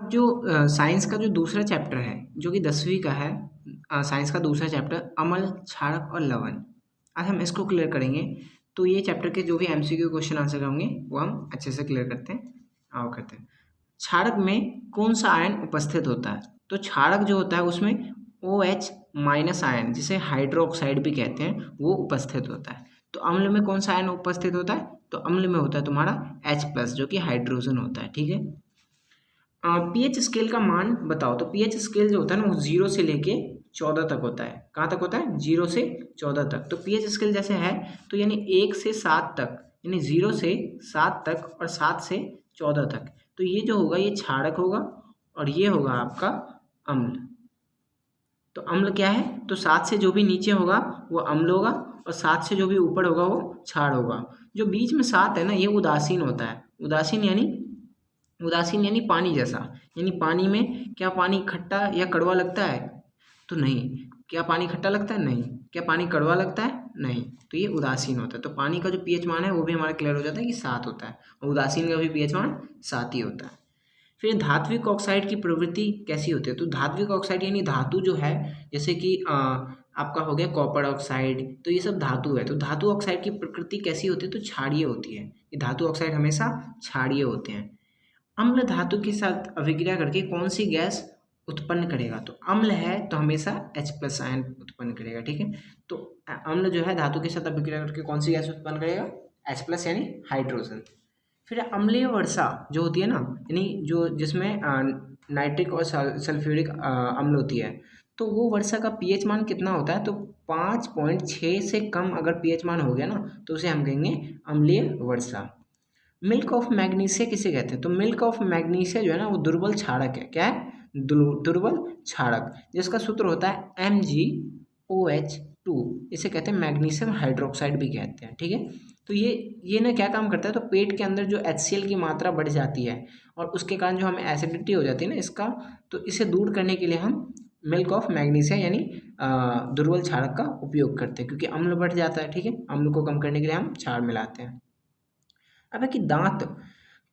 जो साइंस का जो दूसरा चैप्टर है जो कि 10वीं का है, साइंस का दूसरा चैप्टर अम्ल, क्षारक और लवण। आज हम इसको क्लियर करेंगे। तो ये चैप्टर के जो भी एमसीक्यू क्वेश्चन आंसर होंगे वो हम अच्छे से क्लियर करते हैं। आओ करते हैं। क्षारक में कौन सा आयन उपस्थित होता है? तो क्षारक जो होता है उसमें OH माइनस आयन, जिसे हाइड्रोक्साइड भी कहते हैं, वो उपस्थित होता है। तो अम्ल में कौन सा आयन उपस्थित होता है? तो अम्ल में होता है तुम्हारा H+ जो कि हाइड्रोजन होता है। ठीक है। पीएच स्केल का मान बताओ। तो पीएच स्केल जो होता है ना वो 0 से लेके 14 तक होता है। कहाँ तक होता है? 0 से 14 तक। तो पीएच स्केल जैसे है तो यानी 1 से 7 तक, यानी 0 से 7 तक और 7 से 14 तक। तो ये जो होगा ये क्षारक होगा और ये होगा आपका अम्ल। तो अम्ल क्या है? तो 7 से जो भी नीचे होगा वो अम्ल होगा और 7 से जो भी ऊपर होगा वो क्षार होगा। जो बीच में 7 है ना ये उदासीन होता है। उदासीन यानी पानी जैसा। यानी पानी में क्या पानी खट्टा या कड़वा लगता है? तो नहीं। क्या पानी खट्टा लगता है? नहीं। क्या पानी कड़वा लगता है? नहीं। तो ये उदासीन होता है। तो पानी का जो पीएच मान है वो भी हमारा क्लियर हो जाता है कि 7 होता है और उदासीन का भी पीएच मान 7 ही होता है। फिर धात्विक ऑक्साइड की प्रवृत्ति कैसी होती है? तो धात्विक ऑक्साइड यानी धातु जो है, जैसे कि आपका हो गया कॉपर ऑक्साइड, तो ये सब धातु है। तो धातु ऑक्साइड की प्रकृति कैसी होती है? तो क्षारीय होती है। ये धातु ऑक्साइड हमेशा क्षारीय होते हैं। अम्ल धातु के साथ अभिक्रिया करके कौन सी गैस उत्पन्न करेगा? तो अम्ल है तो हमेशा H+ आयन उत्पन्न करेगा। ठीक है। तो अम्ल जो है धातु के साथ अभिक्रिया करके कौन सी गैस उत्पन्न करेगा? H+ यानी हाइड्रोजन। फिर अम्लीय वर्षा जो होती है ना, यानी जो जिसमें नाइट्रिक और सल्फ्यूरिक अम्ल होती है, तो वो वर्षा का पीएच मान कितना होता है? तो 5.6 से कम अगर पीएच मान हो गया ना तो उसे हम कहेंगे अम्लीय वर्षा। मिल्क ऑफ मैग्नीशिया किसे कहते हैं? तो मिल्क ऑफ मैग्नीशिया जो है ना वो दुर्बल क्षारक है। क्या है? दुर्बल क्षारक, जिसका सूत्र होता है MgOH2। इसे कहते हैं मैग्नीशियम हाइड्रोक्साइड भी कहते हैं। ठीक है। तो ये ना क्या काम करता है? तो पेट के अंदर जो HCl की मात्रा बढ़ जाती है और उसके कारण जो हमें एसिडिटी हो जाती है ना इसका, तो इसे दूर करने के लिए हम मिल्क ऑफ मैग्नीशिया यानी दुर्बल क्षारक का उपयोग करते हैं, क्योंकि अम्ल बढ़ जाता है। ठीक है। अम्ल को कम करने के लिए हम क्षार मिलाते हैं। अब है कि दांत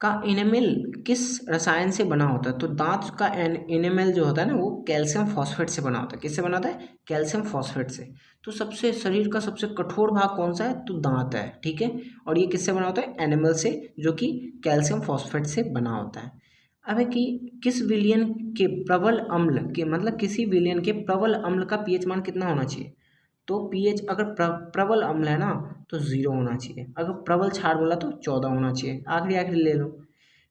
का इनेमल किस रसायन से बना होता है? तो दांत का इनेमल जो होता है ना वो कैल्शियम फॉस्फेट से बना होता है। किससे बना होता है? कैल्शियम फॉस्फेट से। तो सबसे शरीर का सबसे कठोर भाग कौन सा है? तो दांत है। ठीक है। और ये किससे बना होता है? एनिमल से, जो कि कैल्शियम फॉस्फेट से बना होता है। अब है कि किस विलयन के प्रबल अम्ल के, मतलब किसी विलयन के प्रबल अम्ल का पीएच मान कितना होना चाहिए? तो पीएच अगर प्रबल अम्ल है ना तो 0 होना चाहिए। अगर प्रबल क्षार बोला तो 14 होना चाहिए। आखिरी ले लो।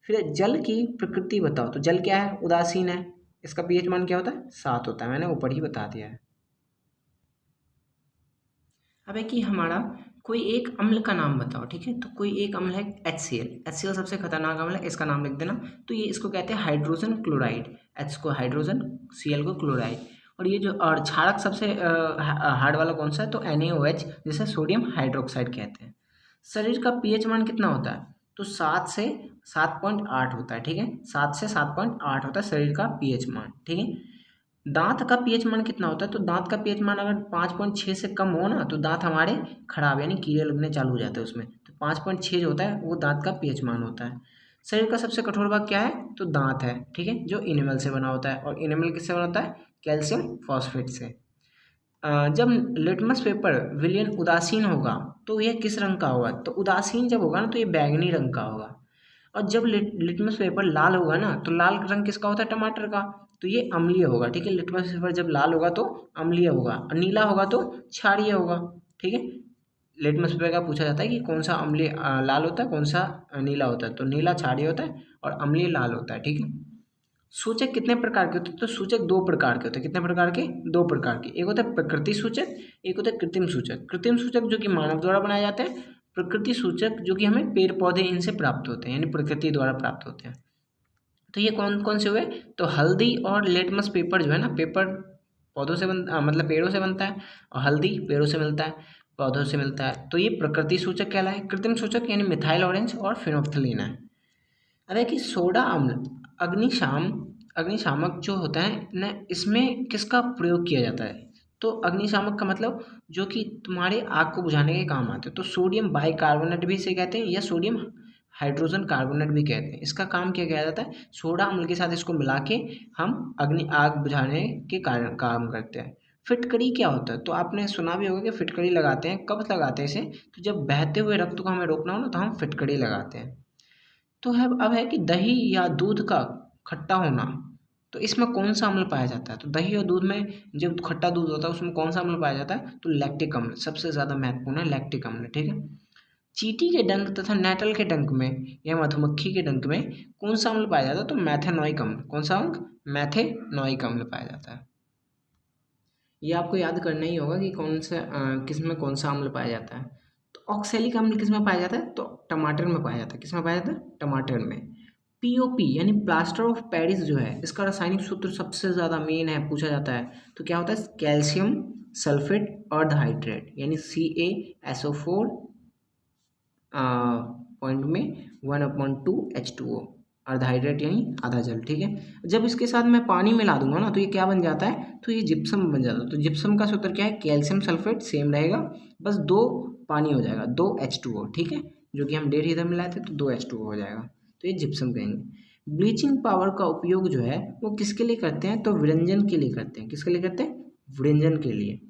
फिर जल की प्रकृति बताओ। तो जल क्या है? उदासीन है। इसका पीएच मान क्या होता है? 7 होता है। मैंने ऊपर ही बता दिया है। अब है कि हमारा कोई एक अम्ल का नाम बताओ। ठीक है। तो कोई एक अम्ल है HCl सबसे खतरनाक अम्ल है, इसका नाम लिख देना। तो ये इसको कहते हैं हाइड्रोजन क्लोराइड। H को हाइड्रोजन, Cl को क्लोराइड। और ये जो और क्षारक सबसे हार्ड वाला कौन सा है? तो NaOH, जिसे सोडियम हाइड्रोक्साइड कहते हैं। शरीर का पीएच मान कितना होता है? तो 7 से 7.8 होता है। ठीक है। 7 से 7.8 होता है शरीर का पीएच मान। ठीक है। दांत का पीएच मान कितना होता है? तो दांत का पीएच मान अगर 5.6 से कम हो ना तो दांत हमारे खराब यानी कीड़े लगने चालू हो जाते हैं उसमें। तो 5.6 जो होता है वो दांत का पीएच मान होता है। शरीर का सबसे कठोर भाग क्या है? तो दांत है। ठीक है। जो इनेमल से बना होता है। और इनेमल किससे बना होता है? कैल्शियम फॉस्फेट से। जब लिटमस पेपर विलयन उदासीन होगा तो यह किस रंग का होगा? तो उदासीन जब होगा ना तो ये बैंगनी रंग का होगा। और जब लिटमस पेपर लाल होगा ना तो लाल रंग किसका होता है? टमाटर का। तो ये अम्लीय होगा। ठीक है। लिटमस पेपर जब लाल होगा तो अम्लीय होगा और नीला होगा तो क्षारीय होगा। ठीक है। लिटमस पेपर का पूछा जाता है कि कौन सा अम्लीय लाल होता है, कौन सा नीला होता है? तो नीला क्षारीय होता है और अम्लीय लाल होता है। ठीक है। सूचक कितने प्रकार के होते हैं? तो सूचक 2 प्रकार के होते हैं। कितने प्रकार के? 2 प्रकार के। एक होता है प्रकृति सूचक, एक होता है कृत्रिम सूचक। कृत्रिम सूचक जो कि मानव द्वारा बनाए जाते हैं, प्रकृति सूचक जो कि हमें पेड़ पौधे इनसे प्राप्त होते हैं, यानी प्रकृति द्वारा प्राप्त होते हैं। तो ये कौन कौन से हुए? तो हल्दी और लिटमस पेपर जो है ना, पेपर पौधों से मतलब पेड़ों से बनता है और हल्दी पेड़ों से मिलता है, पौधों से मिलता है। तो ये प्रकृति सूचक कहलाए। कृत्रिम सूचक यानी मिथाइल ऑरेंज और फिनोल्फ्थलीन है। अब है कि सोडा अम्ल अग्निशामक जो होता है ना, इसमें किसका प्रयोग किया जाता है? तो अग्निशामक का मतलब जो कि तुम्हारे आग को बुझाने के काम आते हैं। तो सोडियम बाइकार्बोनेट भी इसे कहते हैं या सोडियम हाइड्रोजन कार्बोनेट भी कहते हैं। इसका काम क्या किया जाता है, सोडा अम्ल के साथ इसको मिला के हम आग बुझाने के कारण काम करते हैं। फिटकरी क्या होता है, तो आपने सुना भी होगा कि फिटकरी लगाते हैं। कब लगाते हैं इसे, तो जब बहते हुए रक्त को हमें रोकना हो ना, तो हम फिटकरी लगाते हैं। तो है अब है कि दही या दूध का खट्टा होना, तो इसमें कौन सा अम्ल पाया जाता है, तो दही और दूध में जब खट्टा दूध होता है उसमें कौन सा अम्ल पाया जाता है, तो लैक्टिक अम्ल सबसे ज़्यादा महत्वपूर्ण है, लैक्टिक अम्ल। ठीक है। चींटी के डंक तथा नेटल के डंक में या मधुमक्खी के डंक में कौन सा अम्ल पाया जाता है, तो मैथेनॉइक अम्ल। कौन सा अम्ल, मैथेनॉइक अम्ल पाया जाता है। ये आपको याद करना ही होगा कि कौन सा किस में कौन सा अम्ल पाया जाता है। तो ऑक्सैलिक अम्ल किस में पाया जाता है, तो टमाटर में पाया जाता है। किस में पाया जाता है, टमाटर में। पीओपी यानी प्लास्टर ऑफ पेरिस जो है, इसका रासायनिक सूत्र सबसे ज़्यादा मेन है, पूछा जाता है। तो क्या होता है, कैल्शियम सल्फेट अर्धहाइड्रेट यानी CaSO4 पॉइंट में 1/2H2O, अर्धहाइड्रेट यानी आधा जल। ठीक है। जब इसके साथ मैं पानी मिला दूंगा ना, तो ये क्या बन जाता है, तो ये जिप्सम बन जाता है। तो जिप्सम का सूत्र क्या है, कैल्शियम सल्फेट सेम रहेगा, बस 2 पानी हो जाएगा, 2H2O। ठीक है, जो कि हम 1.5 इधर मिलाए थे तो 2H2O हो जाएगा, तो ये जिप्सम कहेंगे। ब्लीचिंग पाउडर का उपयोग जो है वो किसके लिए करते हैं, तो व्यंजन के लिए करते हैं। किसके लिए करते हैं, व्यंजन के लिए।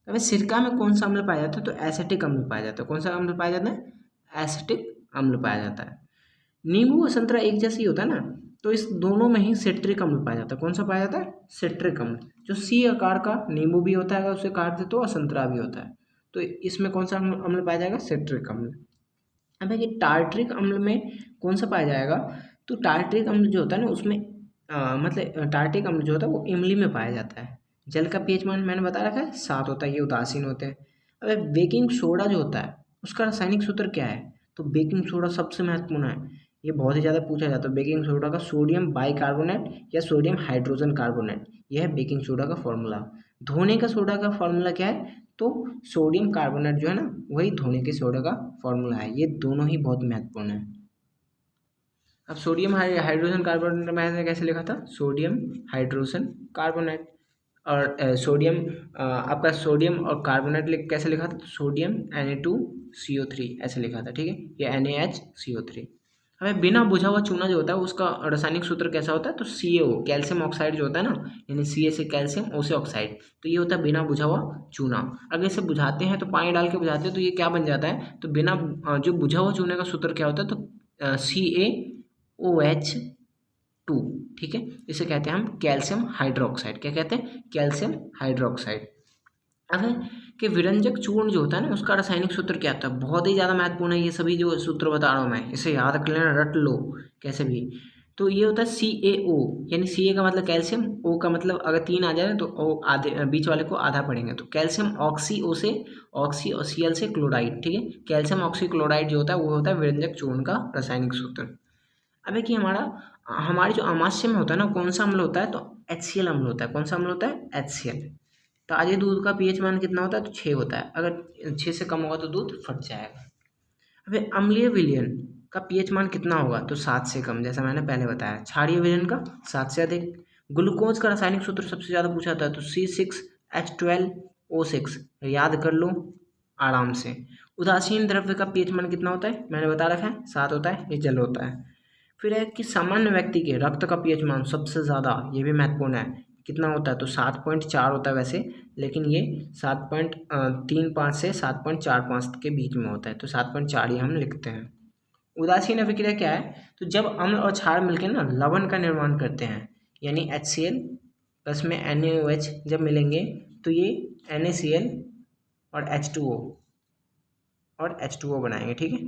अब सिरका में कौन सा अम्ल पाया जाता है, तो एसिटिक अम्ल पाया जाता है। कौन सा अम्ल पाया जाता है, एसिटिक अम्ल पाया जाता है। नींबू और संतरा एक जैसे ही होता है ना, तो इस दोनों में ही सिट्रिक अम्ल पाया जाता है। कौन सा पाया जाता है, सिट्रिक अम्ल। जो C आकार का नींबू भी होता है अगर उसे काट दे तो, और संतरा भी होता है, तो इसमें कौन सा अम्ल पाया जाएगा, सिट्रिक अम्ल। अब है कि टार्ट्रिक अम्ल में कौन सा पाया जाएगा, तो टार्ट्रिक अम्ल जो होता है ना उसमें मतलब टार्ट्रिक अम्ल जो होता है वो इमली में पाया जाता है। जल का pH मान मैंने बता रखा है 7 होता है, ये उदासीन होते हैं। अब बेकिंग सोडा जो होता है उसका रासायनिक सूत्र क्या है, तो बेकिंग सोडा सबसे महत्वपूर्ण है, ये बहुत ही ज़्यादा पूछा जाता है। बेकिंग सोडा का सोडियम बाइकार्बोनेट या सोडियम हाइड्रोजन कार्बोनेट, यह है बेकिंग सोडा का फॉर्मूला। धोने का सोडा का फॉर्मूला क्या है, तो सोडियम कार्बोनेट जो है ना, वही धोने के सोडा का फॉर्मूला है। ये दोनों ही बहुत महत्वपूर्ण है। अब सोडियम हाइड्रोजन कार्बोनेट मैंने कैसे लिखा था, सोडियम हाइड्रोजन कार्बोनेट, और सोडियम आपका सोडियम और कार्बोनेट कैसे लिखा था, सोडियम Na2CO3 ऐसे लिखा था। ठीक है, ये NaHCO3। हमें बिना बुझा हुआ चूना जो होता है उसका रासायनिक सूत्र कैसा होता है, तो CaO, कैल्शियम ऑक्साइड जो होता है ना, यानी Ca से कैल्शियम, O से ऑक्साइड, तो ये होता है बिना बुझा हुआ चूना। अगर इसे बुझाते हैं तो पानी डाल के बुझाते हैं तो ये क्या बन जाता है, तो बिना जो बुझा हुआ चूने का सूत्र क्या होता है, तो CaOH2। ठीक है, इसे कहते हैं हम कैल्शियम हाइड्रोक्साइड। क्या कहते हैं, कैल्शियम हाइड्रोक्साइड। अब है कि विरंजक चूर्ण जो होता है ना उसका रासायनिक सूत्र क्या होता है, बहुत ही ज़्यादा महत्वपूर्ण है। ये सभी जो सूत्र बता रहा हूँ मैं, इसे याद कर लेना, रट लो कैसे भी। तो ये होता है CaO, यानी Ca का मतलब कैल्शियम, O का मतलब अगर 3 आ जाए तो O आधे, बीच वाले को आधा पढ़ेंगे, तो कैल्शियम ऑक्सी, O से ऑक्सी और Cl से क्लोराइड। ठीक है, कैल्शियम ऑक्सी क्लोराइड जो होता है वो होता है विरंजक चूर्ण का रासायनिक सूत्र। अब है कि हमारी जो अमाशय में होता है ना, कौन सा अम्ल होता है, तो HCl अम्ल होता है। कौन सा अम्ल होता है, HCl। ताजे दूध का pH मान कितना होता है, तो 6 होता है, अगर 6 से कम होगा तो दूध फट जाएगा। अब अम्लीय विलयन का pH मान कितना होगा, तो 7 से कम, जैसा मैंने पहले बताया। क्षारीय विलयन का 7 से अधिक। ग्लूकोज का रासायनिक सूत्र सबसे ज़्यादा पूछा जाता है, तो C6H12O6, याद कर लो आराम से। उदासीन द्रव्य का pH मान कितना होता है, मैंने बता रखा है 7 होता है, ये जल होता है। फिर है कि सामान्य व्यक्ति के रक्त का pH मान सबसे ज़्यादा, ये भी महत्वपूर्ण है, कितना होता है, तो 7.4 होता है वैसे, लेकिन ये 7.35 से 7.45 के बीच में होता है, तो 7.4 ही हम लिखते हैं। उदासीन अभिक्रिया क्या है, तो जब अम्ल और क्षार मिलकर ना लवण का निर्माण करते हैं, यानी HCl प्लस में NaOH जब मिलेंगे तो ये NaCl और H2O बनाएंगे। ठीक है,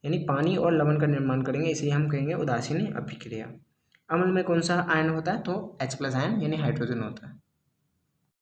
यानी पानी और लवण का निर्माण करेंगे, इसे हम कहेंगे उदासीन अभिक्रिया। अम्ल में कौन सा आयन होता है, तो H+ आयन यानी हाइड्रोजन होता है।